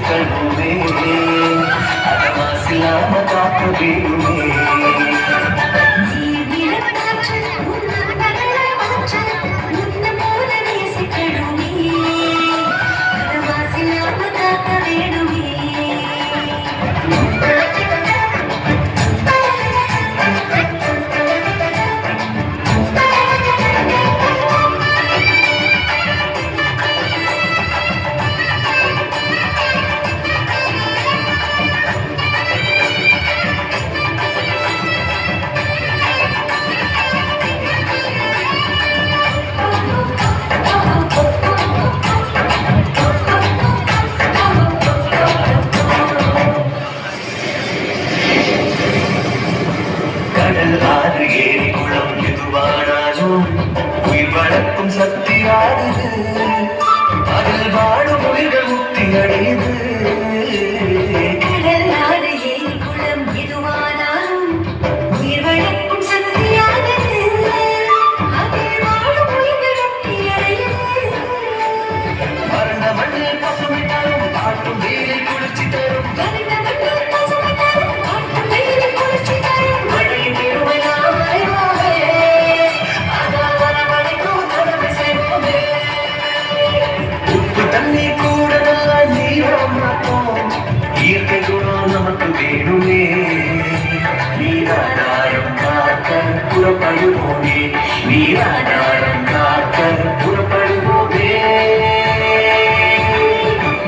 நேசிக்கணுமே அதவாசிலாம காக்க வேணுமே ஆறு ஏரி குளம் எதுவானாலும் உயிர் வளர்க்கும் சக்தி ஆடுது அதில் வாடும் உயிர்கள் முக்தி அடையுது மரண மண்ணில் பசுமை தரும் பாட்டும் வேலை குளிர்ச்சி தரும் தண்ணி கூட நல்லா நீரம் இயற்கை குணம் நமக்கு வேணுமே நீராதாரம் காக்க புறப்படுவோமே நீராதாரம் காக்க புறப்படுவோமே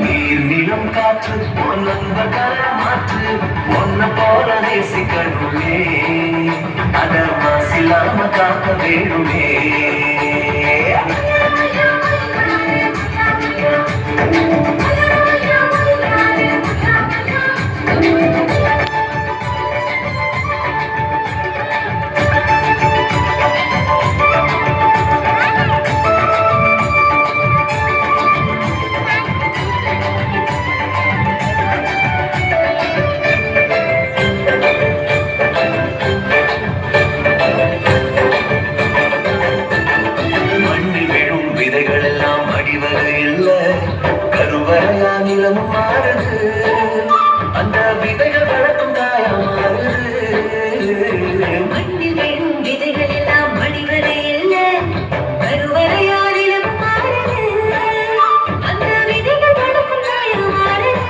நீர் நிலம் காற்று உன் நண்பர்கள மாற்று ஒன்ன போல நேசிக்கணுமே அத மாசில்லாம காக்க வேணுமே கருவறையா நிலமும் மாறுது அந்த விதைகள் வளர்க்கும் தாயா மாறுது மண்ணில் விழும் விதைகள் எல்லாம் மடிவதை இல்ல கருவறையா நிலமும் மாறுது அந்த விதைகள் வளர்க்கும் தாயா மாறுது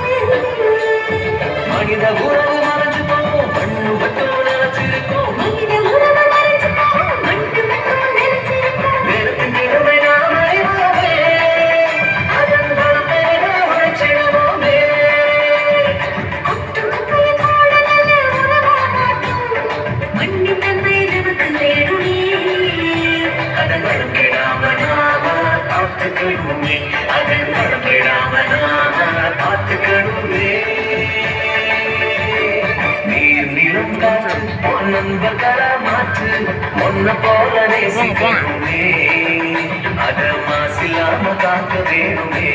மனித உறவு மறைஞ்சு போகும் மண்ணு மட்டும் நினைச்சிருக்கும் மனித உறவு மறைஞ்சு போகும் மண்ணு மட்டும் நினைச்சிருக்கும் நேரத்தின் திறமை நாம் அறிவோமே பார்த்துக்கணுமே அதன் வரப்படாம நாம பார்த்துக்கணுமே நீர் நிலம் காற்று உன் நண்பர்கள மாற்று ஒன்ன போல நேசிக்கணுமே அத மாசில்லாம காக்க வேணுமே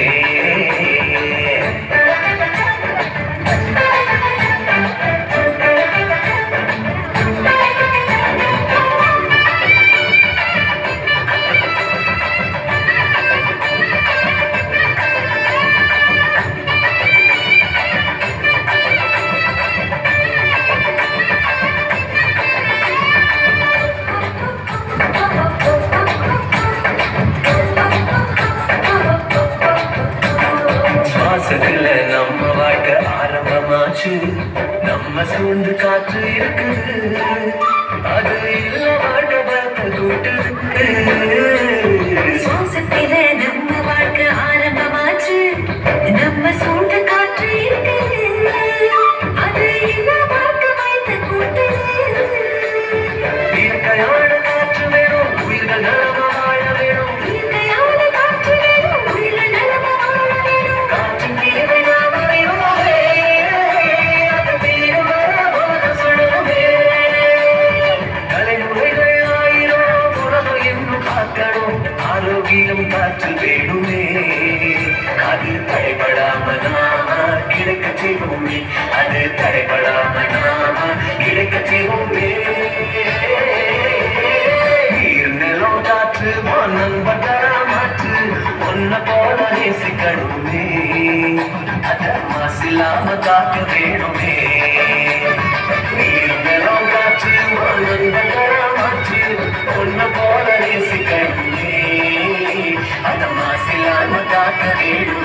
சுவாசத்துல நம்ம வாழ்க்கை ஆரம்பமாச்சு நம்ம சூழ்ந்து காற்று இருக்குது அது இல்ல வாழ்க்கை பார்த்த கூட்டு சுவாசத்தில நம்ம வாழ்க்கை ஆரம்பமாச்சு நம்ம சூழ்ந்த காற்று இருக்குது அது இல்ல வாழ்க்கை பார்த்த கூட்டு இயற்கையான காற்று வேணும் உயிர்கள் நலமா வாழ வேணும் இயற்கையான காற்று வேணும் உயிர்கள் நலமா வாழ வேணும் காற்றின் தீவை நாம் அறிவோமே அது தீரும் போத சொல்லுமே தலைமுறைகள் ஆயிரம் உலகம் இன்னும் பார்க்கணும் ஆரோக்கியம் காற்று வேணுமே அது தடைபடாம நாம கிடைக்க செய்வோமே அது தடைபடாம நாம கிடைக்க செய்வோமே நீர் நிலம் காற்று நண்பர்கள மாற்று ஒன்ன போல நேசிக்கணுமே அத மாசில்லாம காக்க வேணுமே நீர் நிலம் காற்று மாற்று பொண்ணு போல நேசிக்கணுமே அத மாசில்லாம காக்க வேணுமே